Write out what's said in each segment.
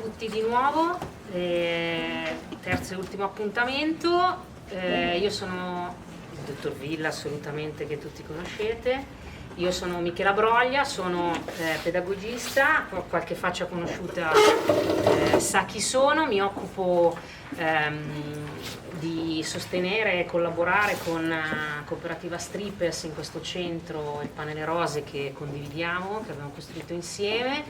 tutti di nuovo, terzo e ultimo appuntamento. Io sono il dottor Villa, assolutamente, che tutti conoscete. Io sono Michela Broglia, sono pedagogista, qualche faccia conosciuta sa chi sono. Mi occupo di sostenere e collaborare con Cooperativa Strippers in questo centro, il Panele Rose, che condividiamo, che abbiamo costruito insieme.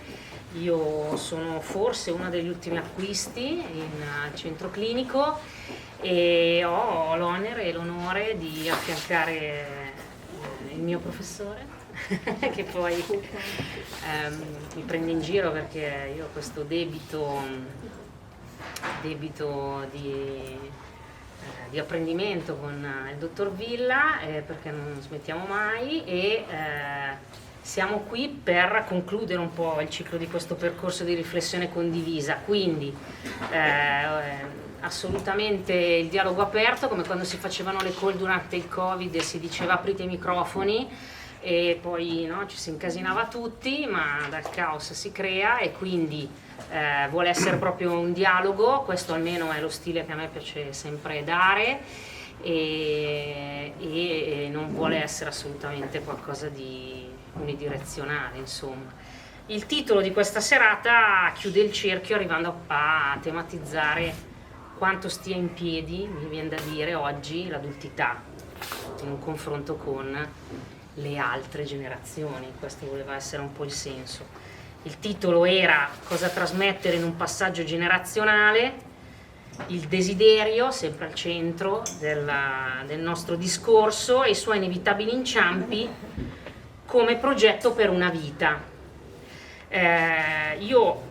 Io sono forse uno degli ultimi acquisti in centro clinico e ho l'onere e l'onore di affiancare il mio professore che poi mi prende in giro perché io ho questo debito di apprendimento con il dottor Villa, perché non smettiamo mai, e siamo qui per concludere un po' il ciclo di questo percorso di riflessione condivisa. Quindi assolutamente il dialogo aperto, come quando si facevano le call durante il Covid e si diceva aprite i microfoni e poi no, ci si incasinava tutti, ma dal caos si crea, e quindi vuole essere proprio un dialogo. Questo almeno è lo stile che a me piace sempre dare, e non vuole essere assolutamente qualcosa di unidirezionale, insomma. Il titolo di questa serata chiude il cerchio arrivando a tematizzare quanto stia in piedi, mi viene da dire, oggi l'adultità in un confronto con le altre generazioni. Questo voleva essere un po' il senso. Il titolo era cosa trasmettere in un passaggio generazionale, il desiderio sempre al centro del nostro discorso e i suoi inevitabili inciampi come progetto per una vita. Io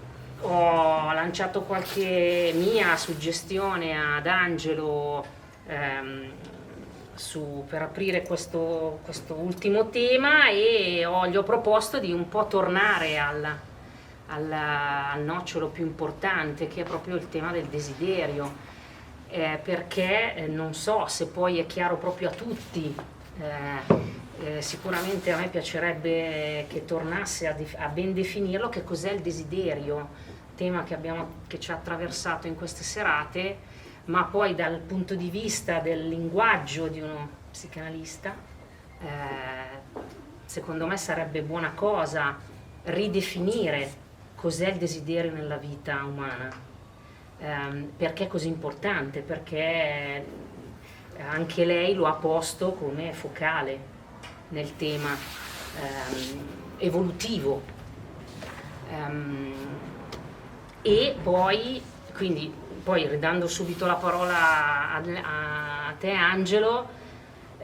ho lanciato qualche mia suggestione ad Angelo per aprire questo ultimo tema, e gli ho proposto di un po' tornare al nocciolo più importante, che è proprio il tema del desiderio, perché non so se poi è chiaro proprio a tutti. Sicuramente a me piacerebbe che tornasse a ben definirlo che cos'è il desiderio, tema che ci ha attraversato in queste serate, ma poi dal punto di vista del linguaggio di uno psicanalista, secondo me sarebbe buona cosa ridefinire cos'è il desiderio nella vita umana. Perché è così importante? Perché anche lei lo ha posto come focale nel tema evolutivo, e poi ridando subito la parola a te, Angelo,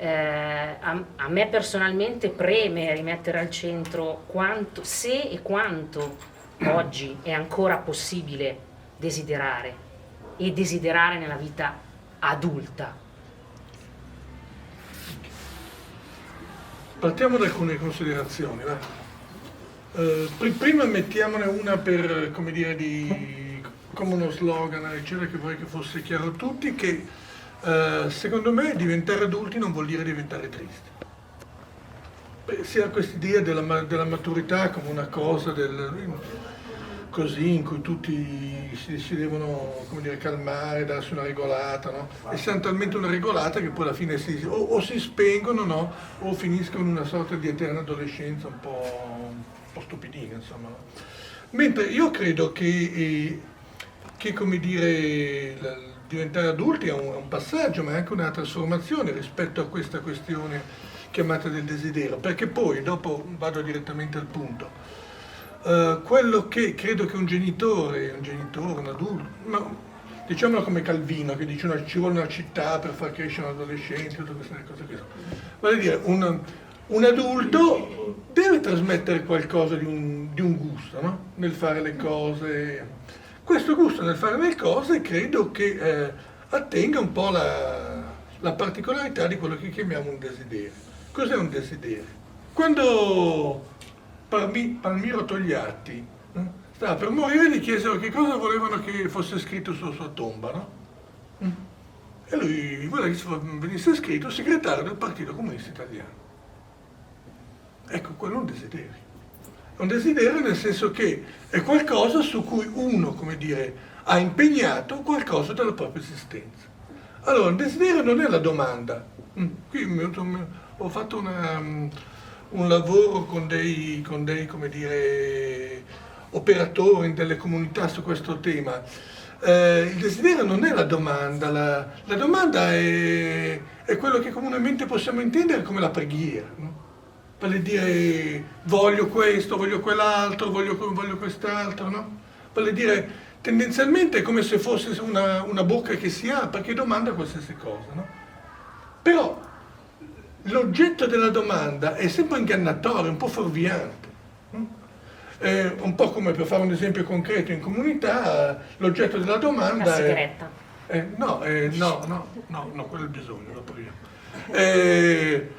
a me personalmente preme rimettere al centro se e quanto oggi è ancora possibile desiderare nella vita adulta. Partiamo da alcune considerazioni. Prima mettiamone una per, come dire, come uno slogan, eccetera, che vorrei che fosse chiaro a tutti, che secondo me diventare adulti non vuol dire diventare tristi. Si ha quest'idea della maturità come una cosa così in cui tutti si devono, come dire, calmare, darsi una regolata, no? E si hanno talmente una regolata che poi alla fine o si spengono, no? O finiscono in una sorta di eterna adolescenza un po' stupidina, insomma, no? Mentre io credo che come dire, diventare adulti è un passaggio, ma è anche una trasformazione rispetto a questa questione chiamata del desiderio, perché poi, dopo vado direttamente al punto, quello che credo che un genitore, un adulto, ma diciamolo come Calvino, che dice ci vuole una città per far crescere un adolescente, tutte queste cose qui. Vuol dire, un adulto deve trasmettere qualcosa di un gusto, no? Nel fare le cose. Questo gusto nel fare le cose credo che attenga un po' la particolarità di quello che chiamiamo un desiderio. Cos'è un desiderio? Quando Palmiro Togliatti stava per morire, gli chiesero che cosa volevano che fosse scritto sulla sua tomba, no? E lui voleva che venisse scritto segretario del Partito Comunista Italiano. Ecco, quello è un desiderio. un desiderio nel senso che è qualcosa su cui uno, come dire, ha impegnato qualcosa della propria esistenza. Allora, il desiderio non è la domanda. Qui ho fatto un lavoro con dei, come dire, operatori in delle comunità su questo tema. Il desiderio non è la domanda, la domanda è quello che comunemente possiamo intendere come la preghiera, no? Vale dire voglio questo, voglio quell'altro, voglio quest'altro, no? Vale dire tendenzialmente è come se fosse una bocca che si apre, che domanda qualsiasi cosa, no? Però l'oggetto della domanda è sempre ingannatorio, un po' fuorviante. Un po' come, per fare un esempio concreto, in comunità l'oggetto della domanda la sigaretta. No, quello è il bisogno, dopo io.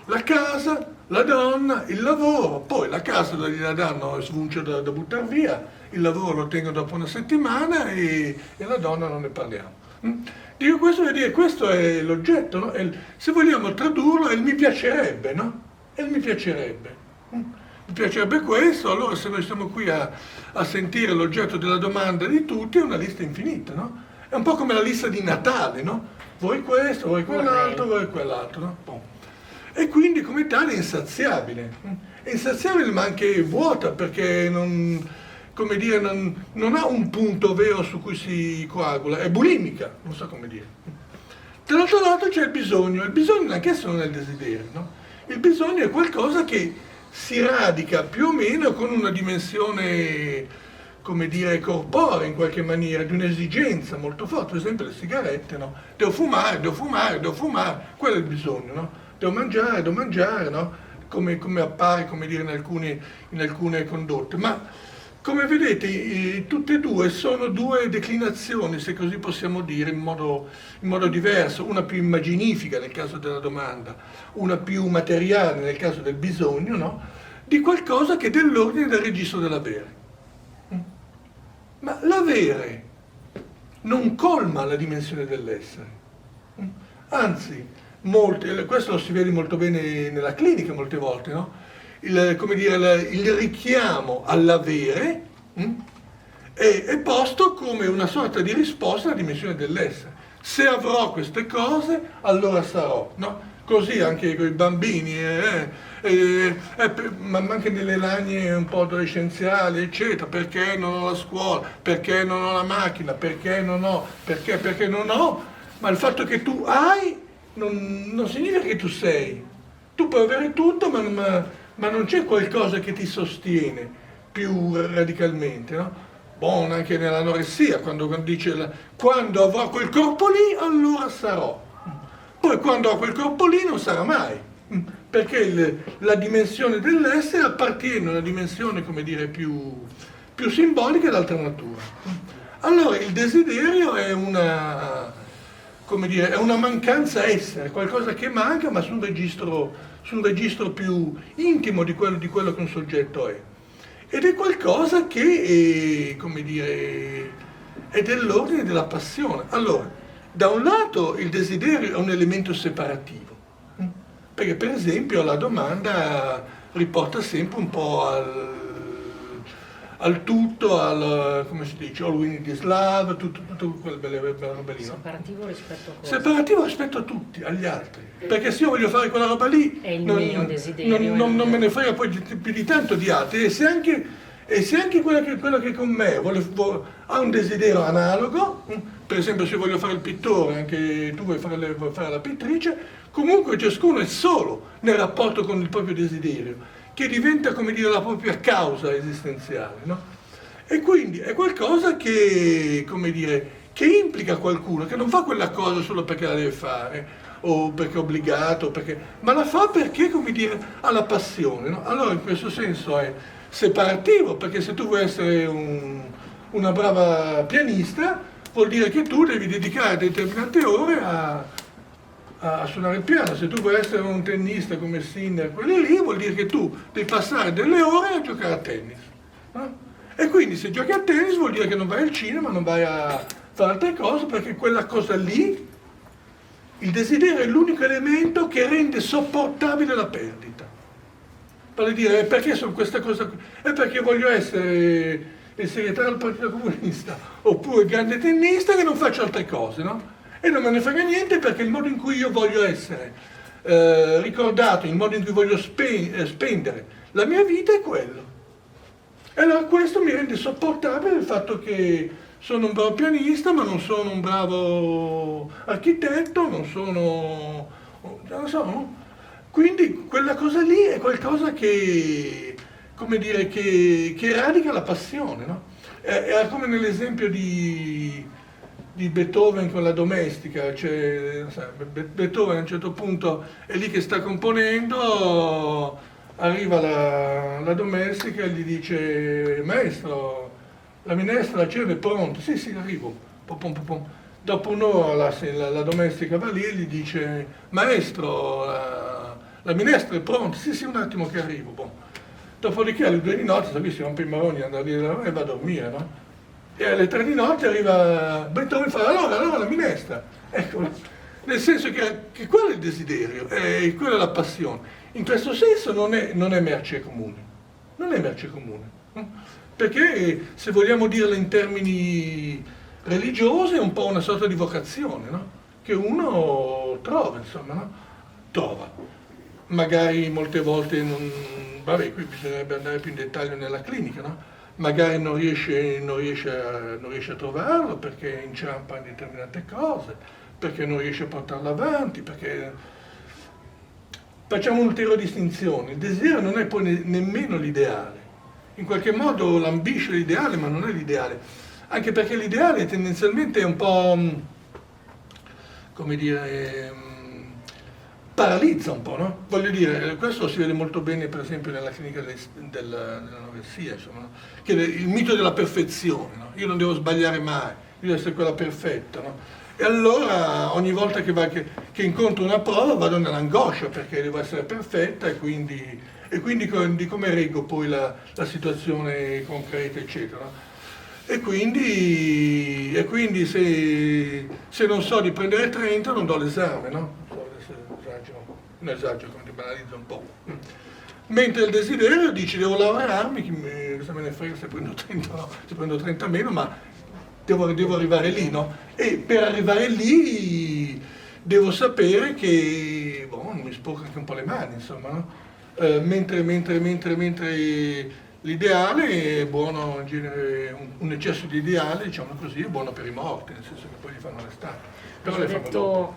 La casa, la donna, il lavoro, poi la casa gliela danno svuncio da buttare via, il lavoro lo tengo dopo una settimana e la donna non ne parliamo. Dico questo per dire, questo è l'oggetto, no? Se vogliamo tradurlo è il mi piacerebbe, no? È il mi piacerebbe. Mi piacerebbe questo, allora se noi stiamo qui a sentire l'oggetto della domanda di tutti è una lista infinita, no? È un po' come la lista di Natale, no? Vuoi questo, vuoi quell'altro, vuoi quell'altro, no? Bon. E quindi come tale è insaziabile. È insaziabile ma anche vuota perché non ha un punto vero su cui si coagula, è bulimica, non so come dire. Dall'altro lato c'è il bisogno anch'esso non è il desiderio, no? Il bisogno è qualcosa che si radica più o meno con una dimensione, come dire, corporea in qualche maniera, di un'esigenza molto forte, per esempio le sigarette, no? Devo fumare, quello è il bisogno, no? Devo mangiare, no? Come appare, come dire, in alcune condotte. Ma come vedete, tutte e due sono due declinazioni, se così possiamo dire, in modo diverso, una più immaginifica nel caso della domanda, una più materiale nel caso del bisogno, no? Di qualcosa che è dell'ordine del registro dell'avere. Ma l'avere non colma la dimensione dell'essere, anzi, questo lo si vede molto bene nella clinica molte volte, no? Il richiamo all'avere è posto come una sorta di risposta alla dimensione dell'essere. Se avrò queste cose, allora sarò, no? Così anche con i bambini, ma anche nelle lagne un po' adolescenziali, eccetera. Perché non ho la scuola? Perché non ho la macchina? Perché non ho? Perché non ho? Ma il fatto che tu hai non significa che tu sei. Tu puoi avere tutto, ma non c'è qualcosa che ti sostiene più radicalmente, no? Buono anche nell'anoressia, quando dice quando avrò quel corpo lì, allora sarò. Poi quando ho quel corpo lì non sarà mai, perché la dimensione dell'essere appartiene a una dimensione, come dire, più simbolica d'altra natura. Allora il desiderio è una mancanza essere, qualcosa che manca ma su un registro più intimo di quello che un soggetto è. Ed è qualcosa che è dell'ordine della passione. Allora, da un lato il desiderio è un elemento separativo, perché per esempio la domanda riporta sempre un po' al tutto, come si dice, all we need is love, tutto quel roba lì. Separativo rispetto a cosa? Separativo rispetto a tutti, agli altri. Perché se io voglio fare quella roba lì, è il mio desiderio. Non me ne frega poi più di tanto di altri. E se anche quello che con me ha un desiderio analogo, per esempio se voglio fare il pittore, anche tu vuoi fare la pittrice, comunque ciascuno è solo nel rapporto con il proprio desiderio, che diventa, come dire, la propria causa esistenziale, no? E quindi è qualcosa che, come dire, che implica qualcuno, che non fa quella cosa solo perché la deve fare, o perché è obbligato, ma la fa perché, come dire, ha la passione, no? Allora in questo senso è separativo, perché se tu vuoi essere una brava pianista, vuol dire che tu devi dedicare determinate ore a suonare il piano. Se tu vuoi essere un tennista come Sinner, quelli lì, vuol dire che tu devi passare delle ore a giocare a tennis, no? E quindi se giochi a tennis vuol dire che non vai al cinema, non vai a fare altre cose, perché quella cosa lì, il desiderio è l'unico elemento che rende sopportabile la perdita. Vale a dire, perché sono questa cosa qui? È perché voglio essere il segretario del Partito Comunista oppure il grande tennista che non faccio altre cose, no? E non me ne frega niente perché il modo in cui io voglio essere ricordato, il modo in cui voglio spendere la mia vita è quello. E allora questo mi rende sopportabile il fatto che sono un bravo pianista, ma non sono un bravo architetto, non lo so, no? Quindi quella cosa lì è qualcosa che, come dire, che radica la passione, no? Era come nell'esempio di Beethoven con la domestica, cioè, non so, Beethoven a un certo punto è lì che sta componendo, arriva la domestica e gli dice, maestro, la minestra a cena è pronta, sì sì arrivo, pom, pom, pom, pom. Dopo un'ora la domestica va lì e gli dice, maestro, la minestra è pronta, sì sì un attimo che arrivo, pom. Dopodiché alle 2 di notte, sapete, si rompe i maroni, andare lì e va a dormire, no? E alle 3 di notte arriva Beethoven e fa, allora la minestra, ecco, nel senso che quello è il desiderio, quella è la passione. In questo senso non è merce comune, non è merce comune, no? Perché se vogliamo dirla in termini religiosi è un po' una sorta di vocazione, no? Che uno trova, insomma, no? Trova. Magari molte volte non, vabbè, qui bisognerebbe andare più in dettaglio nella clinica, no? Magari non riesce a trovarlo perché inciampa in determinate cose, perché non riesce a portarlo avanti, perché facciamo un'ulteriore distinzione. Il desiderio non è poi nemmeno l'ideale. In qualche modo lambisce l'ideale, ma non è l'ideale. Anche perché l'ideale tendenzialmente è un po', come dire, paralizza un po', no? Voglio dire, questo si vede molto bene per esempio nella clinica dell'anoressia, insomma, no? Che è il mito della perfezione, no? Io non devo sbagliare mai, io devo essere quella perfetta, no? E allora ogni volta che incontro una prova vado nell'angoscia perché devo essere perfetta e quindi di come reggo poi la situazione concreta, eccetera, no? E quindi se non so di prendere 30 non do l'esame, no? Non esagero, quindi banalizzo un po'. Mentre il desiderio dice devo lavorarmi, se me ne frega se prendo 30 o no, se prendo 30 meno, ma devo arrivare lì, no? E per arrivare lì devo sapere che non mi sporco anche un po' le mani, insomma, no? Mentre l'ideale è buono, in genere un eccesso di ideale, diciamo così, è buono per i morti, nel senso che poi li fanno arrestare. Però Ho detto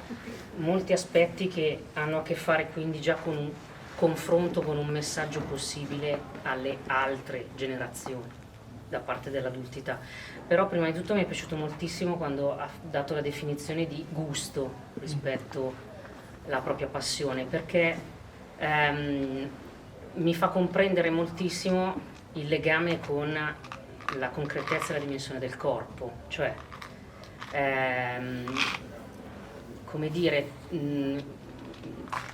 molti aspetti che hanno a che fare quindi già con un confronto con un messaggio possibile alle altre generazioni da parte dell'adultità. Però prima di tutto mi è piaciuto moltissimo quando ha dato la definizione di gusto rispetto alla propria passione, perché mi fa comprendere moltissimo il legame con la concretezza e la dimensione del corpo, cioè come dire,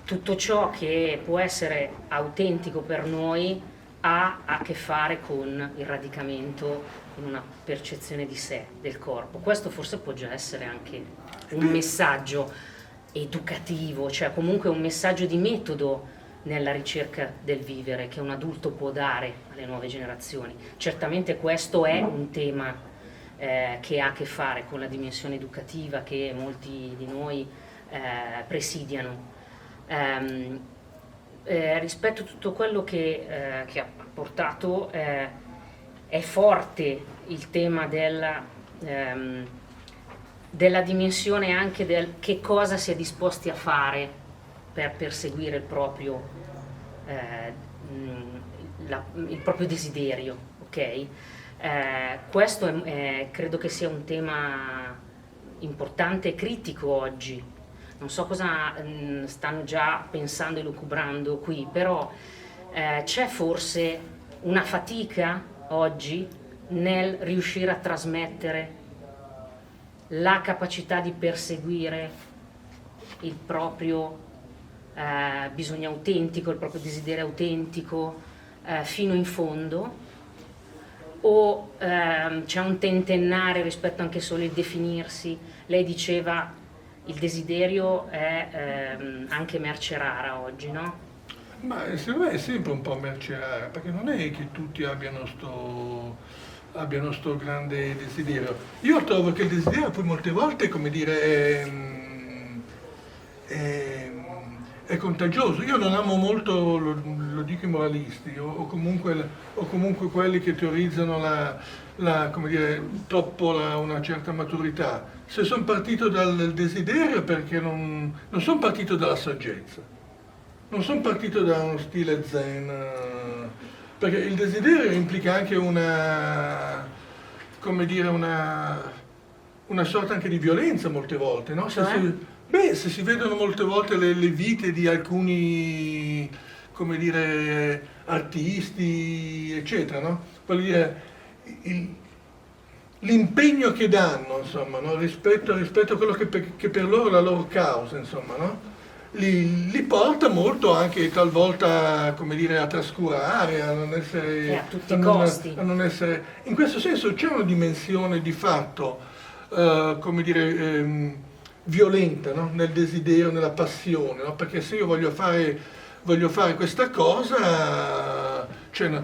tutto ciò che può essere autentico per noi ha a che fare con il radicamento in una percezione di sé, del corpo. Questo forse può già essere anche un messaggio educativo, cioè comunque un messaggio di metodo nella ricerca del vivere che un adulto può dare alle nuove generazioni. Certamente questo è un tema che ha a che fare con la dimensione educativa che molti di noi presidiano. Rispetto a tutto quello che ha portato, è forte il tema della dimensione anche del che cosa si è disposti a fare per perseguire il proprio desiderio, ok? Questo credo che sia un tema importante e critico oggi. Non so cosa stanno già pensando e lucubrando qui, però c'è forse una fatica oggi nel riuscire a trasmettere la capacità di perseguire il proprio bisogno autentico, il proprio desiderio autentico fino in fondo, o c'è un tentennare rispetto anche solo al definirsi. Lei diceva il desiderio è anche merce rara oggi, no? Ma secondo me è sempre un po' merce rara, perché non è che tutti abbiano sto grande desiderio. Io trovo che il desiderio poi molte volte, come dire, è contagioso. Io non amo molto, lo dico i moralisti, o comunque quelli che teorizzano come dire, troppo una certa maturità. Se sono partito dal desiderio è perché non sono partito dalla saggezza, non sono partito da uno stile zen, perché il desiderio implica anche come dire, una sorta anche di violenza molte volte, no? Se si vedono molte volte le vite di alcuni, come dire, artisti, eccetera, no? Voglio dire, l'impegno che danno, insomma, no? rispetto a quello che per loro è la loro causa, insomma, no? Li porta molto anche talvolta, come dire, a trascurare, a non essere... a tutti i costi. A non essere... In questo senso c'è una dimensione di fatto, come dire, violenta, no? Nel desiderio, nella passione, no? Perché se io voglio fare questa cosa, cioè,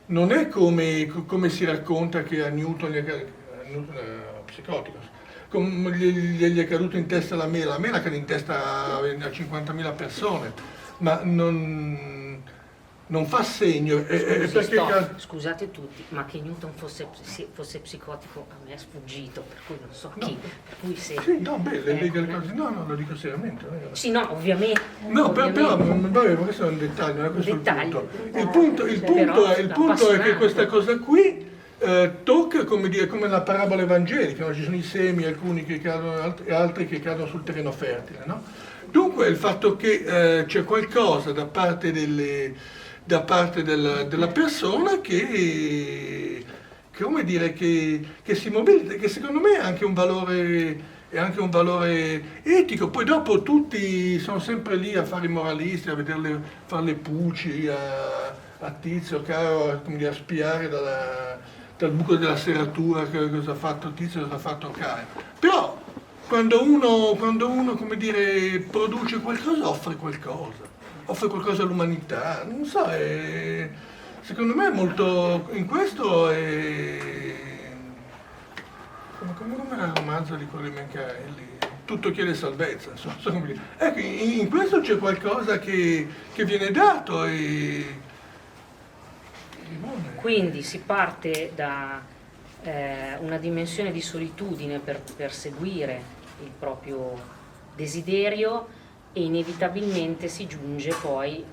non è come si racconta che a Newton Newton era psicotico, gli è caduto in testa la mela cade in testa a 50.000 persone, ma non fa segno. Scusate tutti, ma che Newton fosse psicotico a me è sfuggito, per cui non so chi. Per cui se, sì, no, beh, le leghe cose, no, lo dico seriamente. Sì, no, ovviamente. No, però, vabbè, questo è un dettaglio, non è questo il punto. Il punto è che questa cosa qui tocca, come dire, come la parabola evangelica, no? Ci sono i semi, alcuni che cadono e altri che cadono sul terreno fertile, no? Dunque il fatto che c'è qualcosa da parte della persona come dire, che si mobilita, che secondo me è anche un valore etico. Poi dopo tutti sono sempre lì a fare i moralisti, a vederle fare le pulci a Tizio, caro, come dire, a spiare dal buco della serratura cosa ha fatto Tizio, cosa ha fatto Caio. Però quando uno, come dire, produce qualcosa, offre qualcosa all'umanità, non so, secondo me è molto, in questo è come nel romanzo di Cory Mencarelli, tutto chiede salvezza, insomma, so come dire. Ecco, in questo c'è qualcosa che viene dato Quindi si parte da una dimensione di solitudine per perseguire il proprio desiderio e inevitabilmente si giunge poi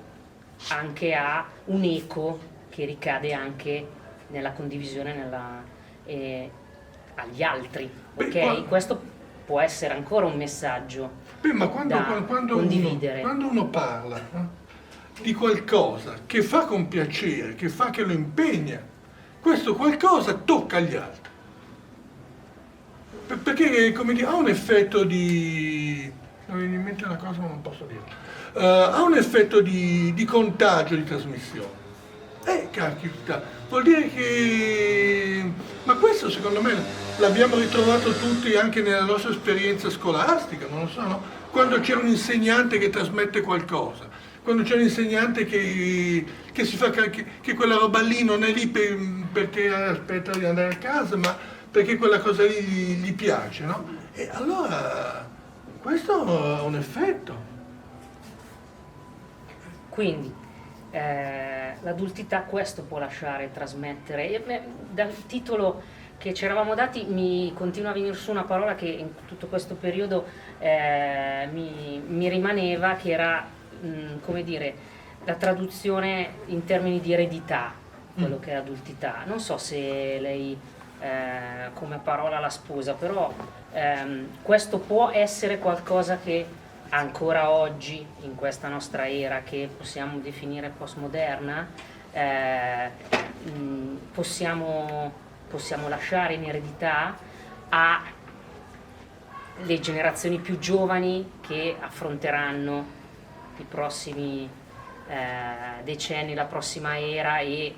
anche a un eco che ricade anche nella condivisione agli altri, ok? Questo può essere ancora un messaggio ma da condividere. Quando uno parla, no? Di qualcosa che fa con piacere, che lo impegna, questo qualcosa tocca gli altri. Perché, come dire, ha un effetto di... mi viene in mente una cosa ma non posso dirlo. Ha un effetto di contagio, di trasmissione. Caspita, vuol dire che... Ma questo secondo me l'abbiamo ritrovato tutti anche nella nostra esperienza scolastica, non lo so, no? Quando c'è un insegnante che trasmette qualcosa. Quando c'è un insegnante che si fa che quella roba lì non è lì perché aspetta di andare a casa, ma perché quella cosa lì gli piace, no? E allora questo ha un effetto. Quindi l'adultità questo può lasciare trasmettere. Dal titolo che ci eravamo dati mi continua a venire su una parola che in tutto questo periodo mi rimaneva, che era come dire, la traduzione in termini di eredità, quello che è adultità. Non so se lei come parola la sposa, però questo può essere qualcosa che ancora oggi, in questa nostra era che possiamo definire postmoderna, possiamo lasciare in eredità alle generazioni più giovani che affronteranno i prossimi decenni, la prossima era, e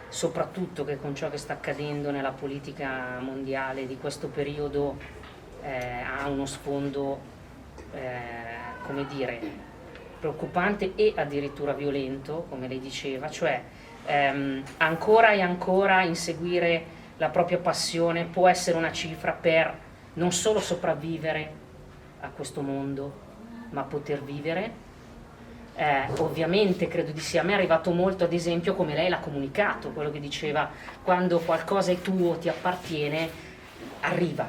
soprattutto che con ciò che sta accadendo nella politica mondiale di questo periodo ha uno sfondo, come dire, preoccupante e addirittura violento, come lei diceva, cioè ancora e ancora inseguire la propria passione può essere una cifra per non solo sopravvivere a questo mondo, ma poter vivere. Ovviamente credo di sì, a me è arrivato molto ad esempio come lei l'ha comunicato, quello che diceva, quando qualcosa è tuo, ti appartiene, arriva,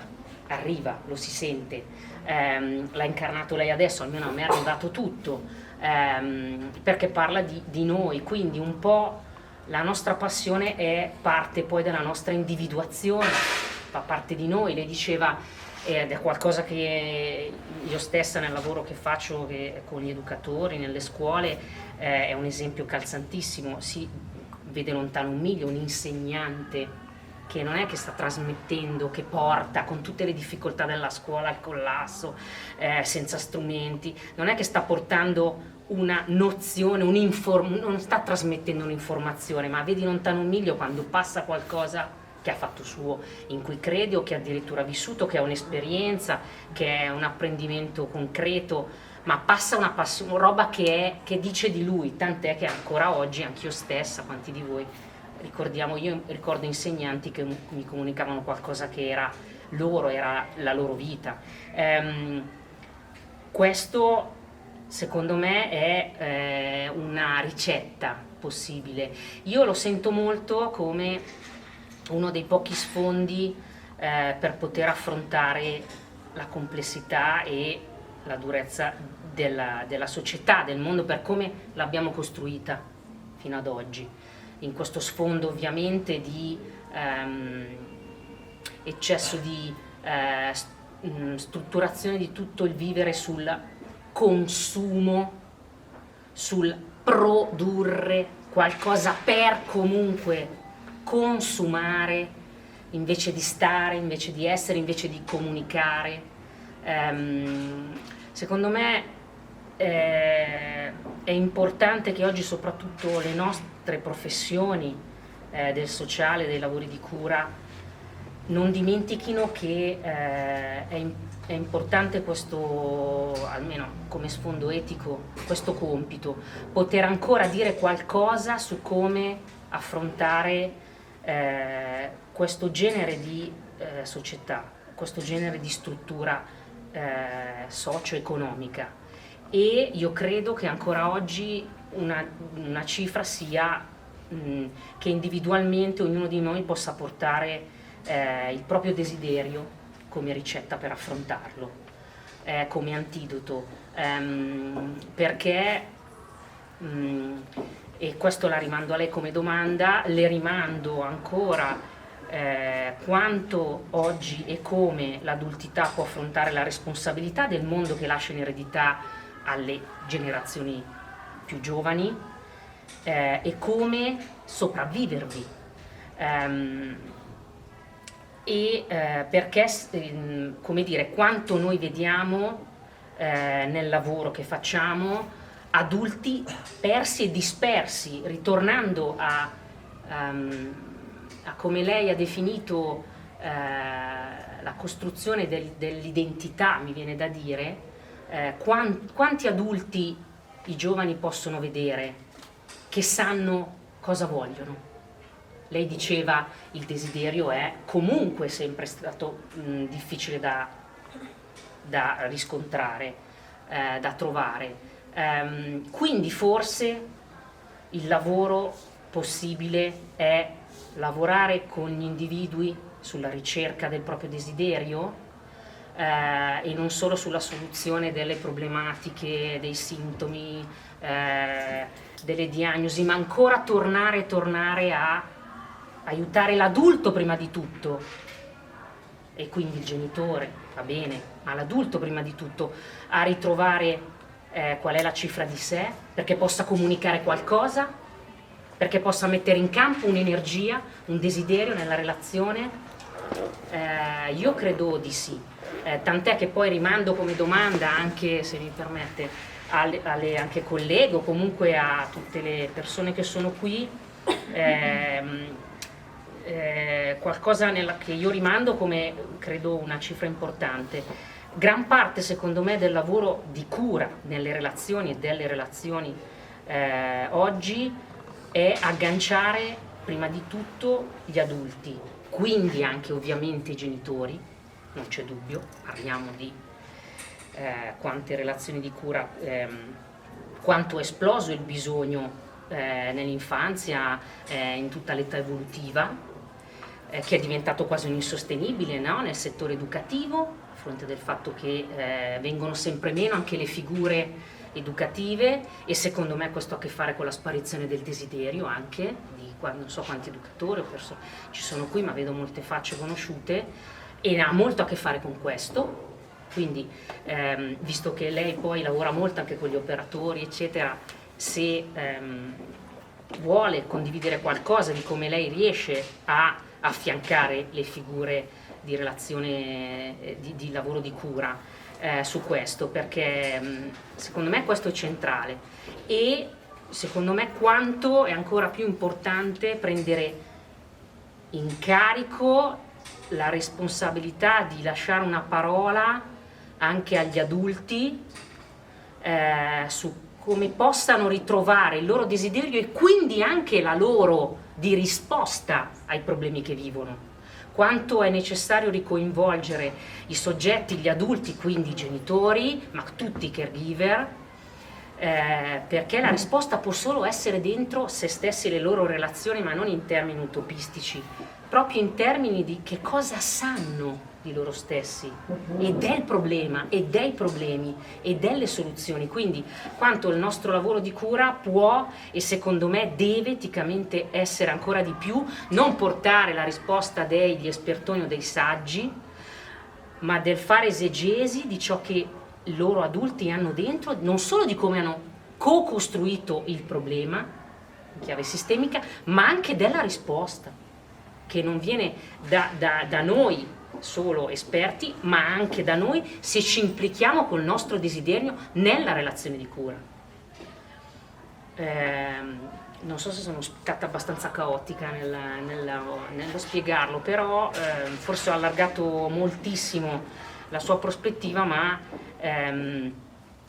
lo si sente, l'ha incarnato lei adesso, almeno a me è arrivato tutto, perché parla di noi, quindi un po' la nostra passione è parte poi della nostra individuazione, fa parte di noi, lei diceva, ed è qualcosa che io stessa nel lavoro che faccio con gli educatori, nelle scuole, è un esempio calzantissimo, si vede lontano un miglio un insegnante che non è che sta trasmettendo, che porta con tutte le difficoltà della scuola al collasso, senza strumenti, non è che sta portando una nozione, non sta trasmettendo un'informazione, ma vedi lontano un miglio quando passa qualcosa che ha fatto suo, in cui crede o che ha addirittura vissuto, che ha un'esperienza, che è un apprendimento concreto, ma passa una passione, roba che dice di lui, tant'è che ancora oggi, anch'io stessa, quanti di voi ricordiamo, io ricordo insegnanti che mi comunicavano qualcosa che era loro, era la loro vita. Questo secondo me è una ricetta possibile. Io lo sento molto come uno dei pochi sfondi per poter affrontare la complessità e la durezza della società, del mondo, per come l'abbiamo costruita fino ad oggi. In questo sfondo ovviamente di eccesso di strutturazione di tutto il vivere sul consumo, sul produrre qualcosa per comunque consumare, invece di stare, invece di essere, invece di comunicare. Secondo me è importante che oggi soprattutto le nostre professioni del sociale, dei lavori di cura, non dimentichino che è importante questo, almeno come sfondo etico, questo compito, poter ancora dire qualcosa su come affrontare questo genere di società, questo genere di struttura socio-economica, e io credo che ancora oggi una cifra sia che individualmente ognuno di noi possa portare il proprio desiderio come ricetta per affrontarlo, come antidoto, perché e questo la rimando a lei come domanda, le rimando ancora quanto oggi e come l'adultità può affrontare la responsabilità del mondo che lascia in eredità alle generazioni più giovani, e come sopravvivervi, perché come dire, quanto noi vediamo nel lavoro che facciamo adulti persi e dispersi, ritornando a come lei ha definito la costruzione dell'identità, mi viene da dire, quanti adulti i giovani possono vedere che sanno cosa vogliono. Lei diceva il desiderio è comunque sempre stato difficile da riscontrare, da trovare. Quindi forse il lavoro possibile è lavorare con gli individui sulla ricerca del proprio desiderio e non solo sulla soluzione delle problematiche, dei sintomi, delle diagnosi, ma ancora tornare a aiutare l'adulto prima di tutto, e quindi il genitore, va bene, ma l'adulto prima di tutto, a ritrovare qual è la cifra di sé, perché possa comunicare qualcosa, perché possa mettere in campo un'energia, un desiderio nella relazione. Io credo di sì, tant'è che poi rimando come domanda, anche se mi permette, alle anche colleghe o comunque a tutte le persone che sono qui, qualcosa che io rimando come credo una cifra importante. gran parte secondo me del lavoro di cura nelle relazioni e delle relazioni oggi è agganciare prima di tutto gli adulti, quindi anche ovviamente i genitori, non c'è dubbio, parliamo di quante relazioni di cura, quanto è esploso il bisogno nell'infanzia, in tutta l'età evolutiva, che è diventato quasi un insostenibile, no? Nel settore educativo, a fronte del fatto che vengono sempre meno anche le figure educative, e secondo me questo ha a che fare con la sparizione del desiderio anche, non so quanti educatori ci sono qui, ma vedo molte facce conosciute, e ha molto a che fare con questo. Quindi, visto che lei poi lavora molto anche con gli operatori, eccetera, se vuole condividere qualcosa di come lei riesce a affiancare le figure di relazione, di lavoro di cura su questo, perché secondo me questo è centrale, e secondo me quanto è ancora più importante prendere in carico la responsabilità di lasciare una parola anche agli adulti su come possano ritrovare il loro desiderio e quindi anche la loro di risposta ai problemi che vivono. Quanto è necessario ricoinvolgere i soggetti, gli adulti, quindi i genitori, ma tutti i caregiver, perché la risposta può solo essere dentro se stessi e le loro relazioni, ma non in termini utopistici, proprio in termini di che cosa sanno di loro stessi e del problema e dei problemi e delle soluzioni. Quindi quanto il nostro lavoro di cura può, e secondo me deve eticamente essere ancora di più, non portare la risposta degli espertoni o dei saggi, ma del fare esegesi di ciò che i loro adulti hanno dentro, non solo di come hanno co-costruito il problema in chiave sistemica, ma anche della risposta, che non viene da noi solo esperti, ma anche da noi se ci implichiamo col nostro desiderio nella relazione di cura. Non so se sono stata abbastanza caotica nello spiegarlo, però forse ho allargato moltissimo la sua prospettiva, ma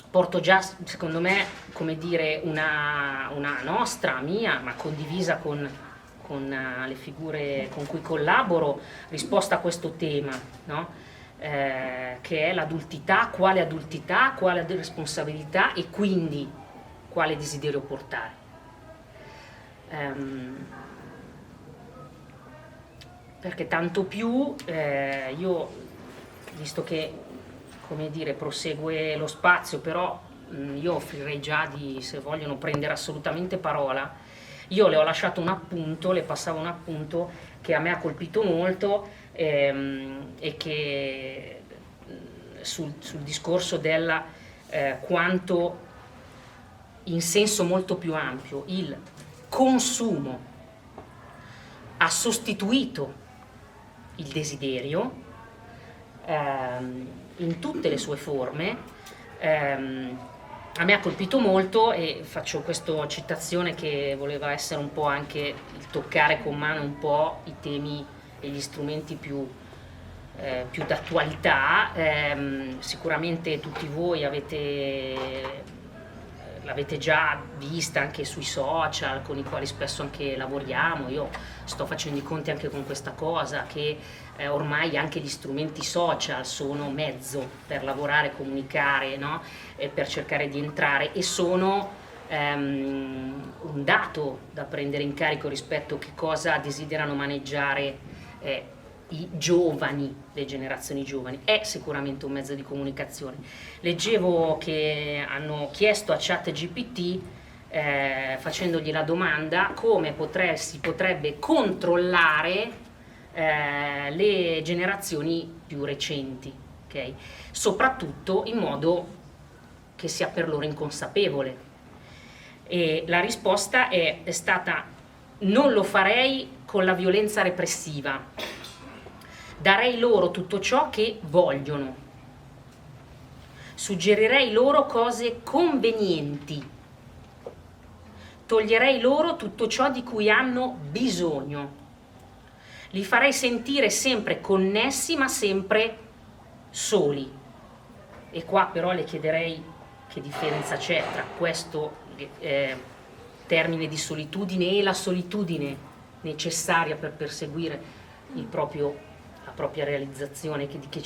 porto già, secondo me, come dire, una nostra, mia, ma condivisa con le figure con cui collaboro, risposta a questo tema, no? Che è l'adultità, quale responsabilità e quindi quale desiderio portare. Perché tanto più io, visto che, come dire, prosegue lo spazio, però io offrirei già di, se vogliono, prendere assolutamente parola. Io le ho lasciato un appunto, le passavo un appunto che a me ha colpito molto, e che sul discorso della quanto, in senso molto più ampio, il consumo ha sostituito il desiderio in tutte le sue forme. A me ha colpito molto, e faccio questa citazione che voleva essere un po' anche il toccare con mano un po' i temi e gli strumenti più d'attualità. Sicuramente tutti voi l'avete già vista anche sui social, con i quali spesso anche lavoriamo. Io sto facendo i conti anche con questa cosa, che ormai anche gli strumenti social sono mezzo per lavorare, comunicare, no? Per cercare di entrare, e sono un dato da prendere in carico rispetto a che cosa desiderano maneggiare i giovani, le generazioni giovani. È sicuramente un mezzo di comunicazione. Leggevo che hanno chiesto a ChatGPT, facendogli la domanda come si potrebbe controllare le generazioni più recenti, okay? Soprattutto in modo che sia per loro inconsapevole. E la risposta è stata: non lo farei con la violenza repressiva, darei loro tutto ciò che vogliono, suggerirei loro cose convenienti, toglierei loro tutto ciò di cui hanno bisogno, li farei sentire sempre connessi ma sempre soli, E qua però le chiederei che differenza c'è tra questo termine di solitudine e la solitudine necessaria per perseguire la propria realizzazione, di che